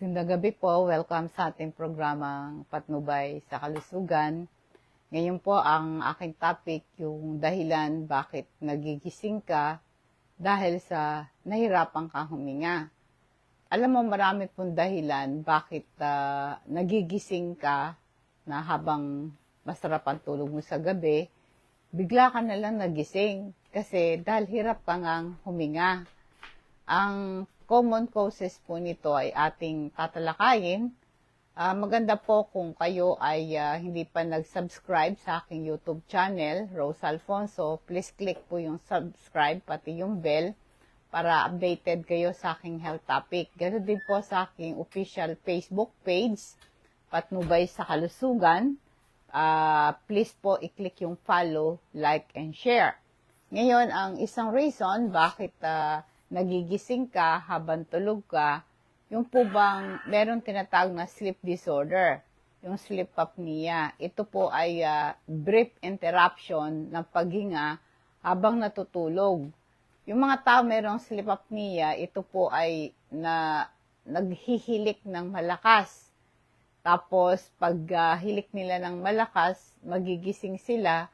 Magandang gabi po. Welcome sa ating programang Patnubay sa Kalusugan. Ngayon po ang aking topic, yung dahilan bakit nagigising ka dahil sa nahirapan kang huminga. Alam mo, marami pong dahilan bakit nagigising ka na habang masarap ang tulog mo sa gabi, bigla ka na lang nagising kasi dahil hirap ka ngang huminga. Ang common causes po nito ay ating tatalakayin. Maganda po kung kayo ay hindi pa nag-subscribe sa aking YouTube channel, Rose Alfonso. Please click po yung subscribe, pati yung bell, para updated kayo sa aking health topic. Ganoon din po sa aking official Facebook page, Patnubay sa Kalusugan. Please po i-click yung follow, like, and share. Ngayon, ang isang reason bakit nagigising ka habang tulog ka, yung po bang meron tinatawag na sleep disorder, yung sleep apnea. Ito po ay brief interruption ng paghinga habang natutulog. Yung mga tao merong sleep apnea, ito po ay naghihilik ng malakas. Tapos, pag hilik nila ng malakas, magigising sila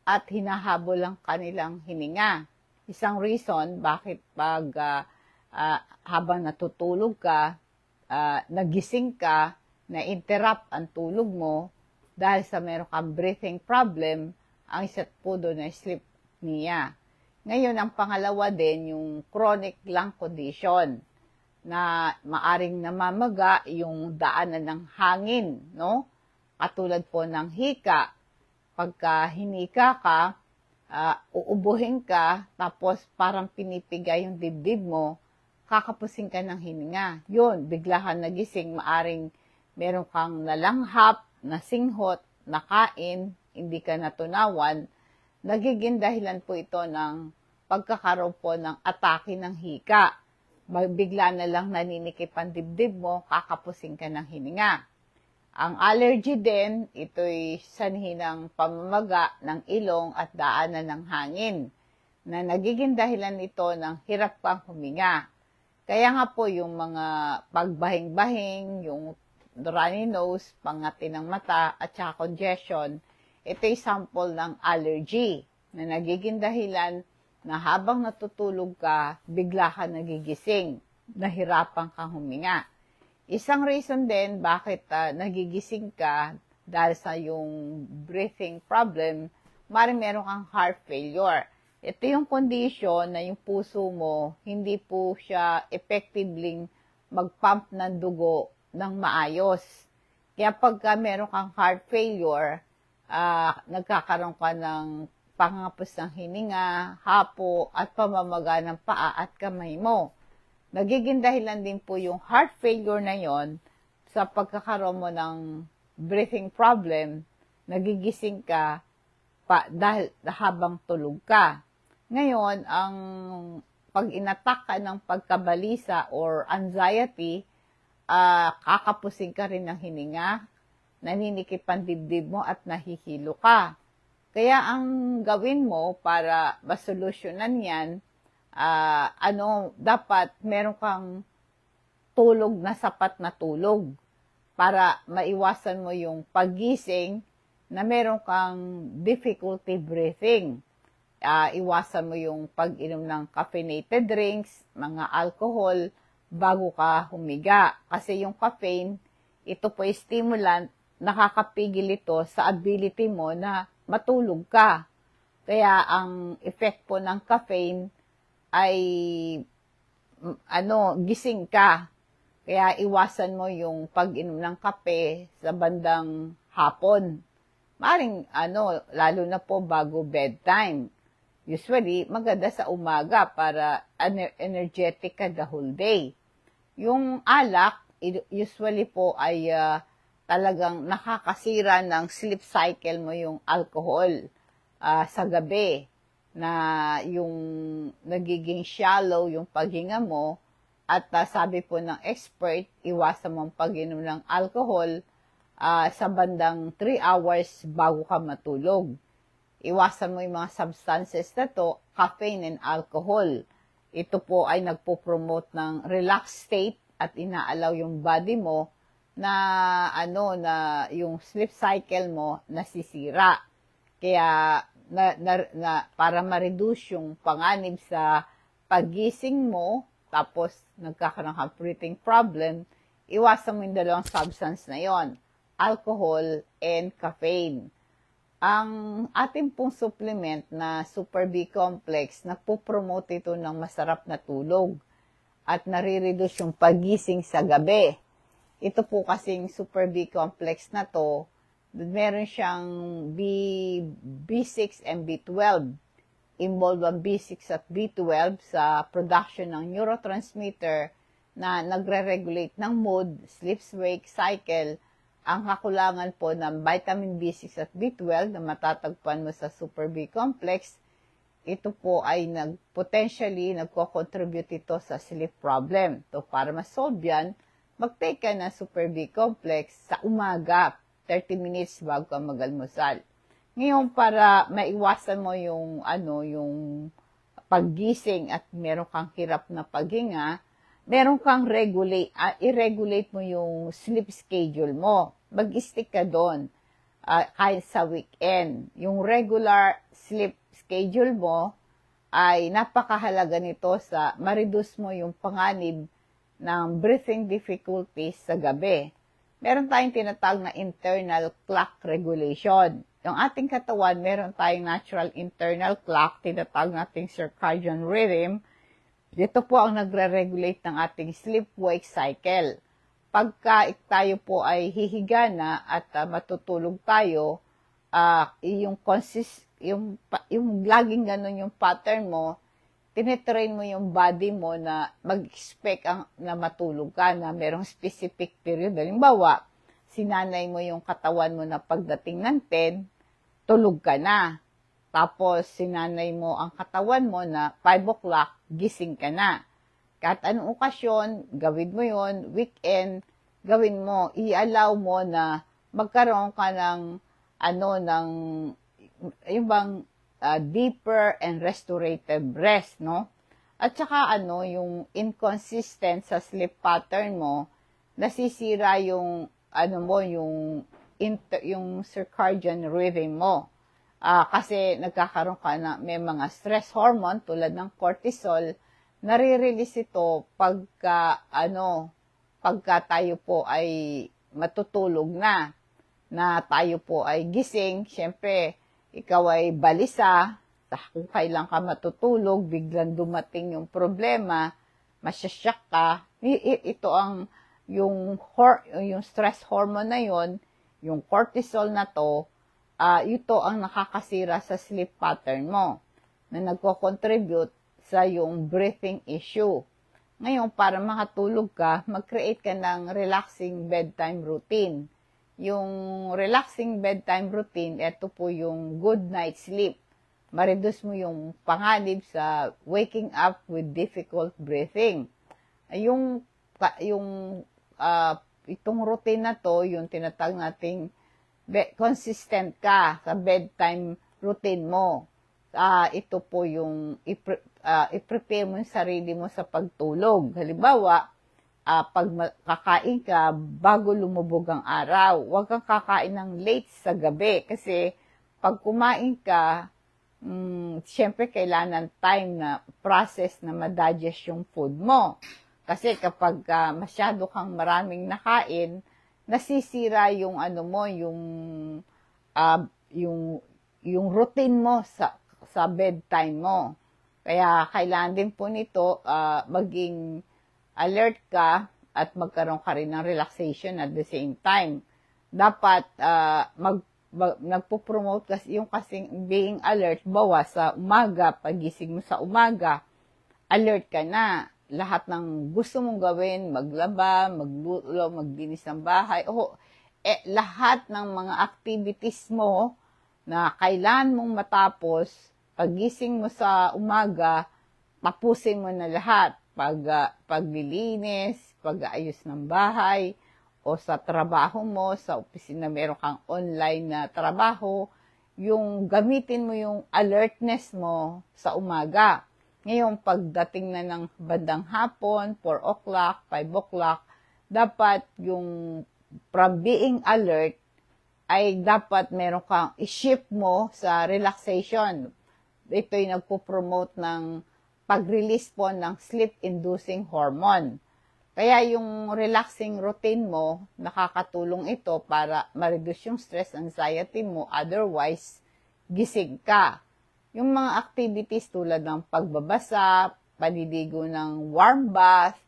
at hinahabol ang kanilang hininga. Isang reason bakit pag habang natutulog ka, nagising ka, na-interrupt ang tulog mo dahil sa meron kang breathing problem, ang isa po doon ay sleep apnea. Ngayon, ang pangalawa din, yung chronic lung condition na maaring namamaga yung daanan ng hangin, no? Katulad po ng hika. Pagka hinika ka, uubuhin ka, tapos parang pinipigay yung dibdib mo, kakapusin ka ng hininga. Yun, bigla ka nagising, maaring meron kang nalanghap, nasinghot, nakain, hindi ka natunawan, nagiging dahilan po ito ng pagkakaroon po ng atake ng hika. Bigla na lang naninikip ang dibdib mo, kakapusin ka ng hininga. Ang allergy din, ito'y sanhi ng pamamaga ng ilong at daanan ng hangin na nagiging dahilan ito ng hirap kang huminga. Kaya nga po yung mga pagbahing-bahing, yung runny nose, pangati ng mata at saka congestion, ito'y sample ng allergy na nagiging dahilan na habang natutulog ka, bigla ka nagigising, nahirapan kang huminga. Isang reason din bakit nagigising ka dahil sa yung breathing problem, maaaring meron kang heart failure. Ito yung condition na yung puso mo, hindi po siya effectively mag-pump ng dugo ng maayos. Kaya pagka meron kang heart failure, nagkakaroon ka ng pangapos ng hininga, hapo, at pamamaga ng paa at kamay mo. Nagiging dahilan din po yung heart failure na yon sa pagkakaroon mo ng breathing problem, nagigising ka dahil habang tulog ka. Ngayon, ang pag inatak ka ng pagkabalisa or anxiety, kakapusin ka rin ng hininga, naninikip ang dibdib mo at nahihilo ka. Kaya ang gawin mo para masolusyonan yan, dapat meron kang tulog na sapat na tulog para maiwasan mo yung paggising na meron kang difficulty breathing. Iwasan mo yung pag-inom ng caffeinated drinks, mga alcohol, bago ka humiga. Kasi yung caffeine, ito po ay stimulant, nakakapigil ito sa ability mo na matulog ka. Kaya ang effect po ng caffeine ay gising ka. Kaya iwasan mo yung pag-inom ng kape sa bandang hapon. Maring lalo na po bago bedtime. Usually, maganda sa umaga para energetic ka the whole day. Yung alak, usually po ay talagang nakakasira ng sleep cycle mo yung alcohol sa gabi, na yung nagiging shallow yung paghinga mo at sabi po ng expert, iwasan mo ang pag-inom ng alcohol sa bandang 3 hours bago ka matulog. Iwasan mo yung mga substances na to, caffeine and alcohol. Ito po ay nagpo-promote ng relaxed state at inaalaw yung body mo na na yung sleep cycle mo nasisira. Kaya para ma-reduce yung panganib sa paggising mo, tapos nagkakaroon ka breathing problem, iwasan mo yung dalawang substance na yon, alcohol and caffeine. Ang ating pong supplement na Super B Complex, nagpo-promote ito ng masarap na tulog at nare-reduce yung pagising sa gabi. Ito po kasing Super B Complex na to, meron siyang B6 and B12. Involved ang B6 at B12 sa production ng neurotransmitter na nagre-regulate ng mood, sleep-wake cycle. Ang kakulangan po ng vitamin B6 at B12 na matatagpuan mo sa Super B Complex, ito po ay potentially nagko-contribute ito sa sleep problem. So, para ma-solve yan, mag-take ka ng Super B Complex sa umaga, 30 minutes bago ka mag-almusal. Ngayon, para maiwasan mo yung paggising at meron kang hirap na paghinga, meron kang i-regulate mo yung sleep schedule mo. Mag-stick ka doon kahit sa weekend. Yung regular sleep schedule mo ay napakahalaga nito sa ma-reduce mo yung panganib ng breathing difficulties sa gabi. Meron tayong tinatawag na internal clock regulation. Yung ating katawan, meron tayong natural internal clock, tinatawag nating circadian rhythm. Ito po ang nagre-regulate ng ating sleep-wake cycle. Pagka tayo po ay hihiga na at matutulog tayo, yung laging ganun yung pattern mo, tinetrain mo yung body mo na mag-expect na matulog ka, na merong specific period. Halimbawa, sinanay mo yung katawan mo na pagdating ng 10, tulog ka na. Tapos, sinanay mo ang katawan mo na 5 o'clock, gising ka na. Kahit anong okasyon, gawin mo yon, weekend, gawin mo, i-allow mo na magkaroon ka ng, yung bang deeper and restorative rest, no? At saka, yung inconsistent sa sleep pattern mo, nasisira yung, yung circadian rhythm mo. Kasi nagkakaroon ka na may mga stress hormone tulad ng cortisol, nare-release ito pagka tayo po ay matutulog na tayo po ay gising. Siyempre, ikaw ay balisa, kung kailan ka matutulog, biglang dumating yung problema, masyasyak ka. Ito ang yung stress hormone na yon, yung cortisol na to, ito ang nakakasira sa sleep pattern mo na nagko-contribute sa yung breathing issue. Ngayon, para makatulog ka, mag-create ka ng relaxing bedtime routine. Yung relaxing bedtime routine, ito po yung good night sleep. Ma-reduce mo yung panganib sa waking up with difficult breathing. Itong routine na to, yung tinatawag nating consistent ka sa bedtime routine mo. Ito po yung i-prepare mo yung sarili mo sa pagtulog. Halimbawa, pag kakain ka bago lumubog ang araw, huwag kang kakain ng late sa gabi kasi pag kumain ka, siyempre kailangan time na process na ma-digest yung food mo. Kasi kapag masyado kang maraming nakain, nasisira yung yung routine mo sa bedtime mo. Kaya kailangan din po nito maging alert ka at magkaroon ka rin ng relaxation at the same time. Dapat nagpo-promote kasi yung kasing being alert, bawa sa umaga, pagising mo sa umaga, alert ka na. Lahat ng gusto mong gawin, maglaba, magluto, maglinis ng bahay, lahat ng mga activities mo na kailan mong matapos, pagising mo sa umaga, tapusin mo na lahat. Paglilinis, pag-aayos ng bahay, o sa trabaho mo, sa opisina meron kang online na trabaho, yung gamitin mo yung alertness mo sa umaga. Ngayon, pagdating na ng bandang hapon, 4 o'clock, 5 o'clock, dapat yung from being alert, ay dapat meron kang i-shift mo sa relaxation. Ito'y nagpo-promote ng pag-release po ng sleep-inducing hormone. Kaya yung relaxing routine mo, nakakatulong ito para ma-reduce yung stress, anxiety mo. Otherwise, gising ka. Yung mga activities tulad ng pagbabasa, paliligo ng warm bath,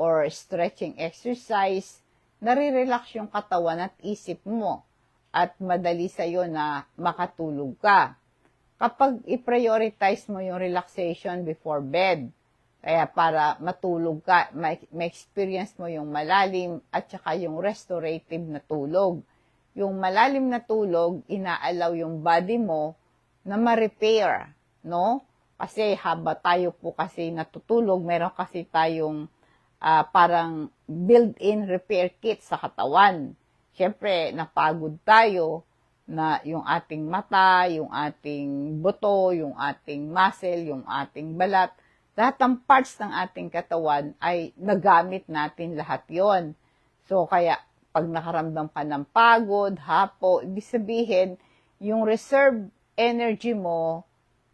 or stretching exercise, nare-relax yung katawan at isip mo at madali sa'yo na makatulog ka. Kapag i-prioritize mo yung relaxation before bed, kaya para matulog ka, ma-experience mo yung malalim at saka yung restorative na tulog. Yung malalim na tulog, inaalaw yung body mo na ma-repair, no? Kasi haba tayo po kasi natutulog, meron kasi tayong parang built-in repair kit sa katawan. Siyempre, napagod tayo na yung ating mata, yung ating buto, yung ating muscle, yung ating balat, lahat ng parts ng ating katawan ay nagamit natin lahat yon. So, kaya pag nakaramdam ka ng pagod, hapo, ibig sabihin, yung reserve energy mo,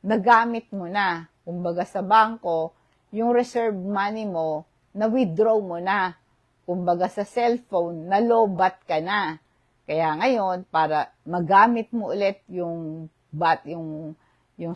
nagamit mo na. Kumbaga sa bangko, yung reserve money mo, na-withdraw mo na. Kumbaga sa cellphone, na-lowbat ka na. Kaya ngayon, para magamit mo ulit yung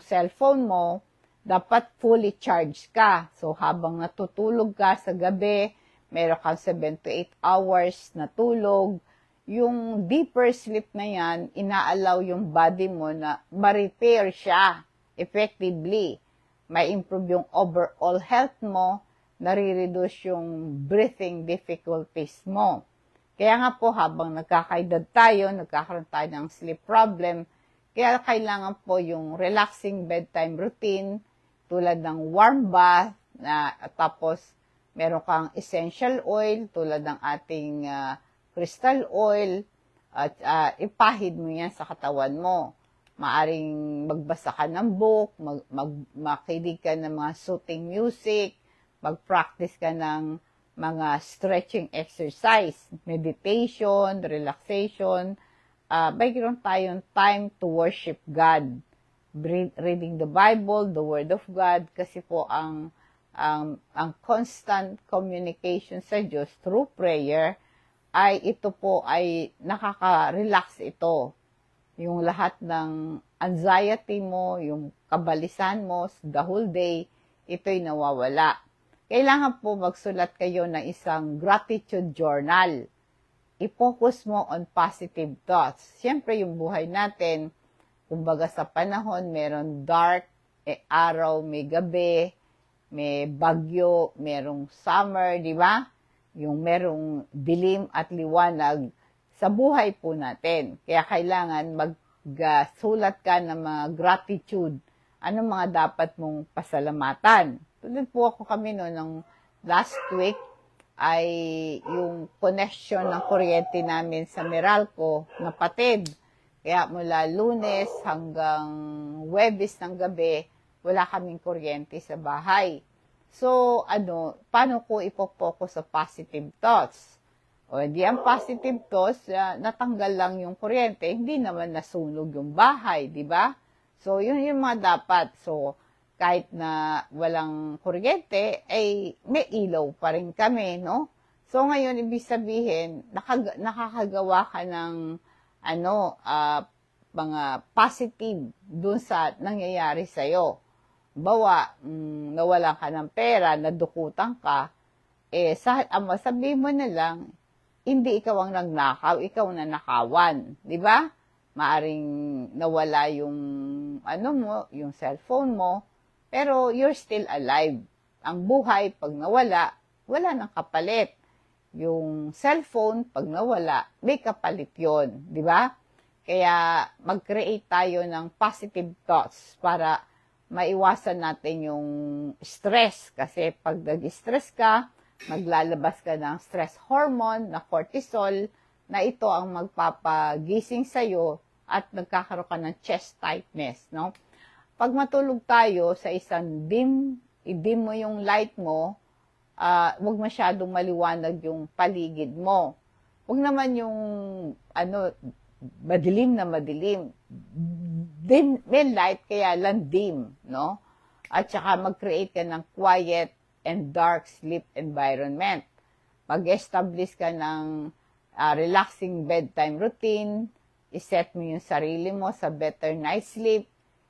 cellphone mo, dapat fully charged ka. So, habang natutulog ka sa gabi, meron kang 7 to 8 hours na tulog, yung deeper sleep na yan, inaalaw yung body mo na ma-repair siya effectively. May improve yung overall health mo, nare-reduce yung breathing difficulties mo. Kaya nga po, habang nagkakaedad tayo, nagkakaroon tayo ng sleep problem, kaya kailangan po yung relaxing bedtime routine, tulad ng warm bath, tapos meron kang essential oil, tulad ng ating crystal oil, at ipahid mo yan sa katawan mo. Maaring magbasa ka ng book, makinig ka ng mga soothing music, mag-practice ka ng mga stretching exercise, meditation, relaxation, mayroon tayong time to worship God. Reading the Bible, the Word of God, kasi po ang constant communication sa Diyos through prayer, ay ito po ay nakaka-relax ito. Yung lahat ng anxiety mo, yung kabalisan mo the whole day, ito'y nawawala. Kailangan po magsulat kayo ng isang gratitude journal. I-focus mo on positive thoughts. Siyempre, yung buhay natin, kumbaga sa panahon, meron dark, araw, may gabi, may bagyo, merong summer, di ba? Yung merong dilim at liwanag sa buhay po natin. Kaya kailangan magsulat ka ng mga gratitude. Anong mga dapat mong pasalamatan? Tulad po kami ng last week, ay yung connection ng kuryente namin sa Meralco napatid. Kaya mula Lunes hanggang Huwebes ng gabi, wala kaming kuryente sa bahay. So, paano ko ipo-focus sa positive thoughts? O, di ang positive thoughts, natanggal lang yung kuryente, hindi naman nasunog yung bahay, di ba? So, yun yung mga dapat. So, kahit na walang kuryente, ay may ilaw pa rin kami, no? So, ngayon, ibig sabihin, nakakagawa ka ng, mga positive dun sa nangyayari sa'yo. Bawa, nawalan ka ng pera, nadukutan ka, sabihin mo na lang, hindi ikaw ang nagnakaw, ikaw na nakawan, di ba? Maaring nawala yung, yung cellphone mo, pero you're still alive. Ang buhay, pag nawala, wala nang kapalit. Yung cellphone, pag nawala, may kapalit yon, di ba? Kaya mag-create tayo ng positive thoughts para maiwasan natin yung stress. Kasi pag nag-stress ka, maglalabas ka ng stress hormone na cortisol, na ito ang magpapagising sa'yo at nagkakaroon ka ng chest tightness, no? pag matulog tayo sa isang i-dim mo yung light mo, wag masyadong maliwanag yung paligid mo. Wag naman yung, madilim na madilim. Dim, may light, kaya lang dim, no? At saka mag-create ka ng quiet and dark sleep environment. Mag-establish ka ng relaxing bedtime routine, iset mo yung sarili mo sa better night sleep,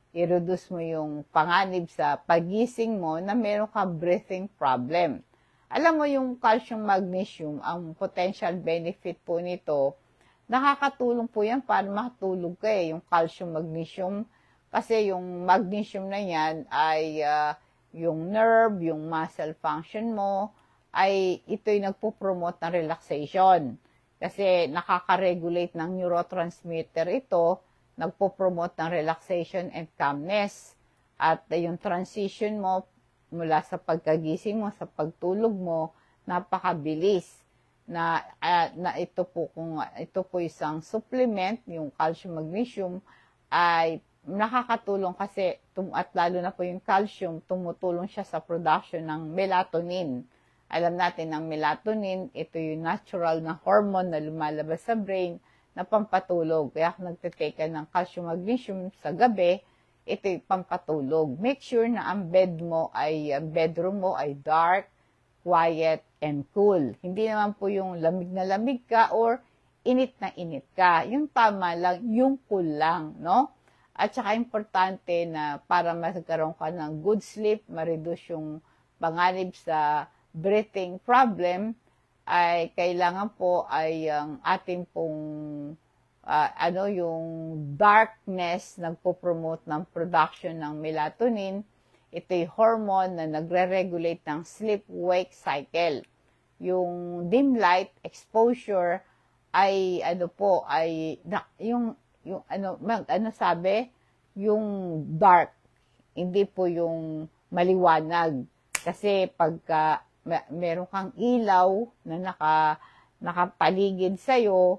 i-reduce mo yung panganib sa pagising mo na meron kang breathing problem. Alam mo yung calcium magnesium, ang potential benefit po nito, nakakatulong po yan para makatulog ka yung calcium magnesium. Kasi yung magnesium na yan ay yung nerve, yung muscle function mo, ay ito'y nagpo-promote ng relaxation. Kasi nakaka-regulate ng neurotransmitter ito, nagpo-promote ng relaxation and calmness. At yung transition mo mula sa pagkagising mo, sa pagtulog mo, napakabilis. Na ito po isang supplement, yung calcium magnesium, ay nakakatulong kasi, at lalo na po yung calcium, tumutulong siya sa production ng melatonin. Alam natin ang melatonin, ito yung natural na hormone na lumalabas sa brain na pampatulog. Kaya kung nagtitake ka ng calcium magnesium sa gabi, ito yung pampatulog. Make sure na ang bedroom mo ay dark, quiet, and cool. Hindi naman po yung lamig na lamig ka or init na init ka. Yung tama lang, yung cool lang, no? At saka importante na para magkaroon ka ng good sleep, ma-reduce yung panganib sa breathing problem, ay kailangan po ay ang ating pong yung darkness nagpo-promote ng production ng melatonin. Ito yung hormone na nagre-regulate ng sleep-wake cycle. Yung dim light exposure ay yung dark, hindi po yung maliwanag. Kasi pagka meron kang ilaw na nakapaligid sa'yo,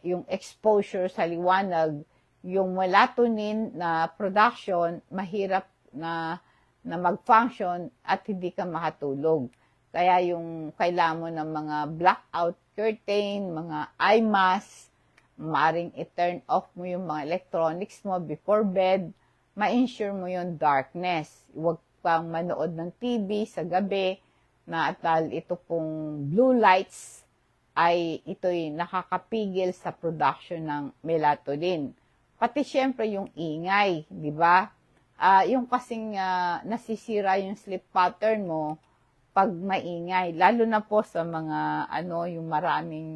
yung exposure sa liwanag, yung melatonin na production, mahirap na mag-function at hindi ka makatulog. Kaya yung kailangan mo ng mga blackout curtain, mga eye mask, maaaring i-turn off mo yung mga electronics mo before bed, ma-ensure mo yung darkness. Huwag pang manood ng TV sa gabi, na at ito pong blue lights ay ito'y nakakapigil sa production ng melatonin. Pati syempre yung ingay, di ba? Yung kasing nasisira yung sleep pattern mo pag maingay, lalo na po sa mga yung maraming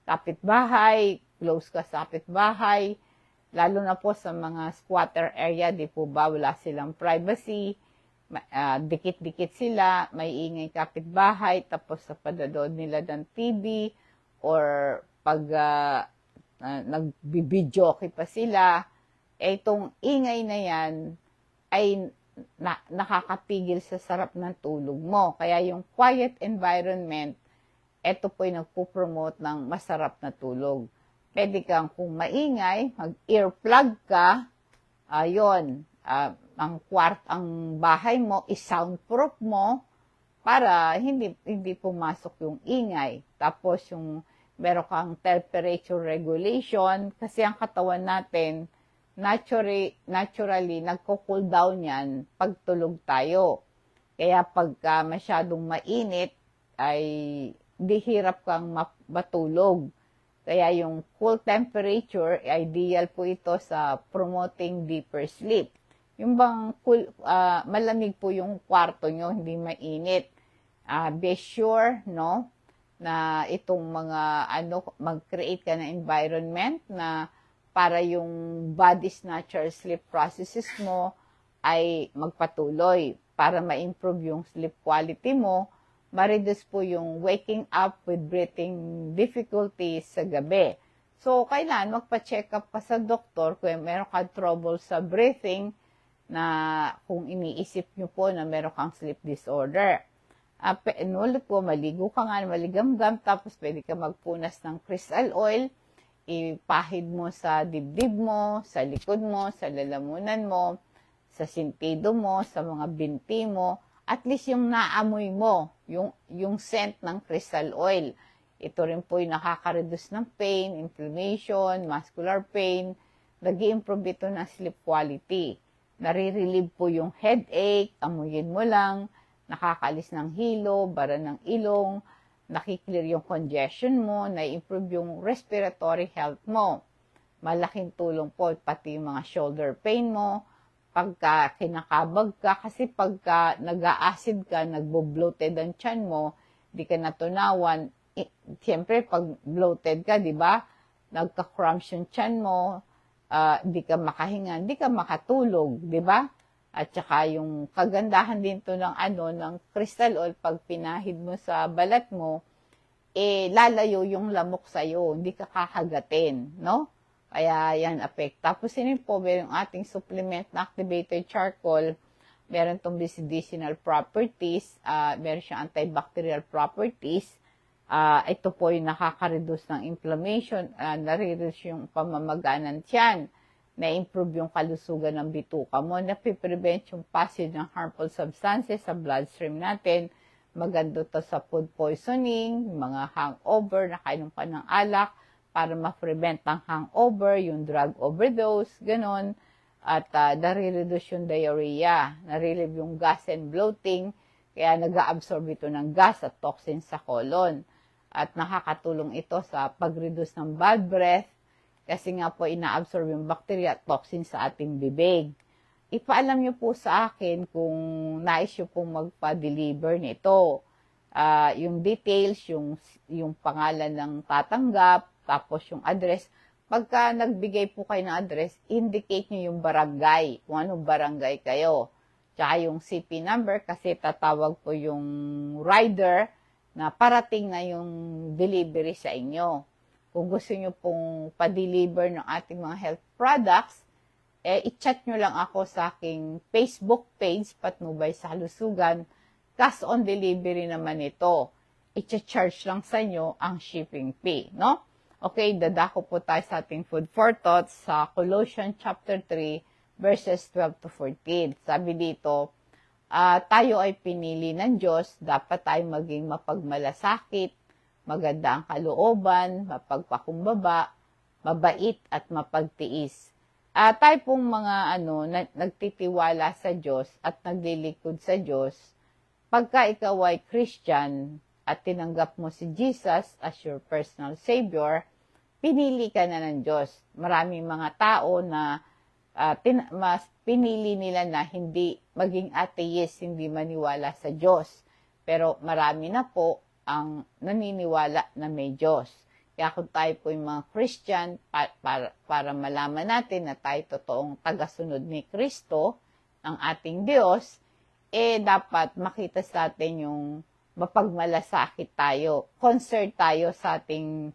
kapitbahay, close ka sa kapitbahay, lalo na po sa mga squatter area, di po ba, wala silang privacy, dikit-dikit sila, may ingay kapitbahay, tapos sa padanood nila ng TV, or pag nagbibidyoke pa sila, itong ingay na yan ay nakakapigil sa sarap ng tulog mo. Kaya yung quiet environment, ito po yung nagpo-promote ng masarap na tulog. Pwede kang, kung maingay, mag-earplug ka, ang bahay mo, i-soundproof mo para hindi pumasok yung ingay. Tapos yung meron kang temperature regulation kasi ang katawan natin naturally nagko-cool down yan pag tulog tayo. Kaya pagka masyadong mainit ay di hirap kang matulog. Kaya yung cool temperature, ideal po ito sa promoting deeper sleep. Yung bang malamig po yung kwarto nyo, hindi mainit. Be sure, no, na itong mga mag-create ka ng environment na para yung body's natural sleep processes mo ay magpatuloy para ma-improve yung sleep quality mo, ma-reduce po yung waking up with breathing difficulties sa gabi. So, kailangan magpa-check up pa sa doktor kung meron kang trouble sa breathing, na kung iniisip nyo po na meron kang sleep disorder. Ulit po, maligo ka nga, maligamgam, tapos pwede ka magpunas ng crystal oil. ipahid mo sa dibdib mo, sa likod mo, sa lalamunan mo, sa sintido mo, sa mga binti mo, at least yung naamoy mo, yung scent ng crystal oil. Ito rin po yung nakaka-reduce ng pain, inflammation, muscular pain, nag-i-improve ito ng sleep quality. Nare-relieve po yung headache, amuyin mo lang, nakakaalis ng hilo, bara ng ilong, nakiklear yung congestion mo, na-improve yung respiratory health mo. Malaking tulong po pati yung mga shoulder pain mo, pagka kinakabag ka, kasi pagka nag-a-acid ka, nagbo-bloated ang tiyan mo, di ka natunawan, siyempre pag bloated ka, di ba? Nagka-cramps yung tiyan mo, di ka makahinga, di ka makatulog, di ba? At saka yung kagandahan din to ng crystal oil, pag pinahid mo sa balat mo, lalayo yung lamok sa'yo, hindi ka kakagatin, no? Kaya yan, affect. Tapos yun po, yung ating supplement na activated charcoal, meron itong medicinal properties, meron siyang antibacterial properties, ito po yung nakaka-reduce ng inflammation, nare-reduce yung pamamaga ng tiyan, na-improve yung kalusugan ng bituka mo, napiprevent yung passage ng harmful substances sa bloodstream natin, maganda to sa food poisoning, mga hangover, nakainom ka ng alak, para ma-prevent ang hangover, yung drug overdose, ganon, at nare-reduce yung diarrhea, nare-relieve yung gas and bloating, kaya nag-absorb ito ng gas at toxins sa colon. At nakakatulong ito sa pag-reduce ng bad breath, kasi nga po ina-absorb yung bacteria at toxins sa ating bibig. Ipaalam nyo po sa akin kung nais nyo pong magpa-deliver nito. Yung details, yung pangalan ng tatanggap, tapos yung address. Pagka nagbigay po kayo ng address, indicate nyo yung barangay, kung anong barangay kayo. Tsaka yung CP number, kasi tatawag po yung rider na parating na yung delivery sa inyo. Kung gusto nyo pong pa-deliver ng ating mga health products, i-chat nyo lang ako sa aking Facebook page, Patnubay sa Kalusugan. Cash on delivery naman ito. I-charge lang sa inyo ang shipping fee, no? Okay, dadako po tayo sa ating food for thoughts sa Colossians chapter 3, verses 12 to 14. Sabi dito, tayo ay pinili ng Diyos, dapat tayo maging mapagmalasakit, maganda ang kalooban, mapagpakumbaba, mabait at mapagtiis. Tayo pong mga nagtitiwala sa Diyos at naglilikod sa Diyos, pagka ikaw ay Christian at tinanggap mo si Jesus as your personal Savior, pinili ka na ng Diyos. Maraming mga tao na mas pinili nila na hindi maging atheist, hindi maniwala sa Diyos. Pero marami na po ang naniniwala na may Diyos. Kaya kung tayo po yung mga Christian, para malaman natin na tayo totoong tagasunod ni Kristo, ang ating Diyos, dapat makita sa atin yung mapagmalasakit tayo, concerned tayo sa ating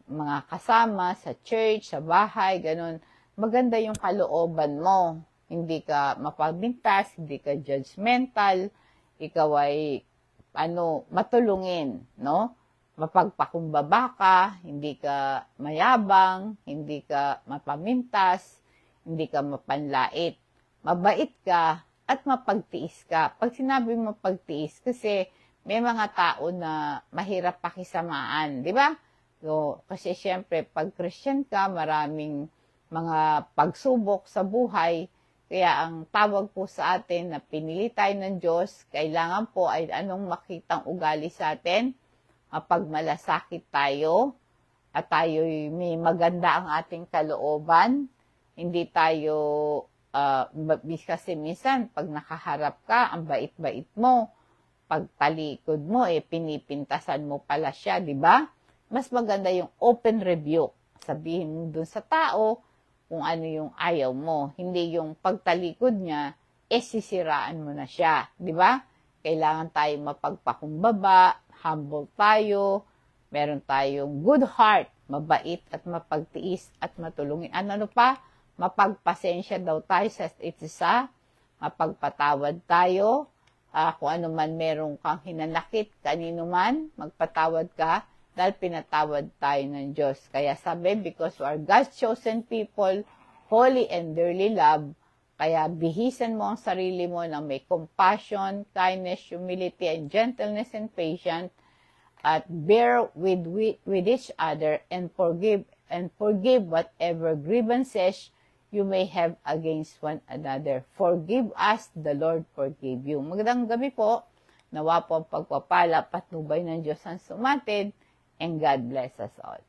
mga kasama, sa church, sa bahay, ganun. Maganda yung kalooban mo. Hindi ka mapagmintas, hindi ka judgmental, ikaw ay matulungin, no? Mapagpakumbaba ka, hindi ka mayabang, hindi ka mapamintas, hindi ka mapanlait. Mabait ka at mapagtiis ka. Pag sinabi mo pagtiis, kasi may mga tao na mahirap pakisamaan, di ba? So, kasi syempre, pag Christian ka, maraming mga pagsubok sa buhay. Kaya ang tawag po sa atin na pinili tayo ng Diyos, kailangan po ay anong makitang ugali sa atin, mapagmalasakit tayo, at tayo may maganda ang ating kalooban. Hindi tayo, kasi minsan, pag nakaharap ka, ang bait-bait mo, pag talikod mo, pinipintasan mo pala siya, di ba? Mas maganda yung open rebuke. Sabihin mo dun sa tao kung ano yung ayaw mo. Hindi yung pagtalikod niya, sisiraan mo na siya. Di ba? Kailangan tayo mapagpakumbaba, humble tayo, meron tayong good heart, mabait at mapagtiis at matulungin. Ano pa? Mapagpasensya daw tayo sa isa, mapagpatawad tayo, kung ano man merong kang hinanakit, kanino man, magpatawad ka, dahil pinatawad tayo ng Diyos. Kaya sabi, because we are God's chosen people, holy and dearly loved, kaya bihisan mo ang sarili mo na may compassion, kindness, humility, and gentleness and patience, at bear with each other and forgive whatever grievances you may have against one another. Forgive us, the Lord forgive you. Magandang gabi po. Nawa po ang pagpapala, patnubay ng Diyos ang sumatid, and God bless us all.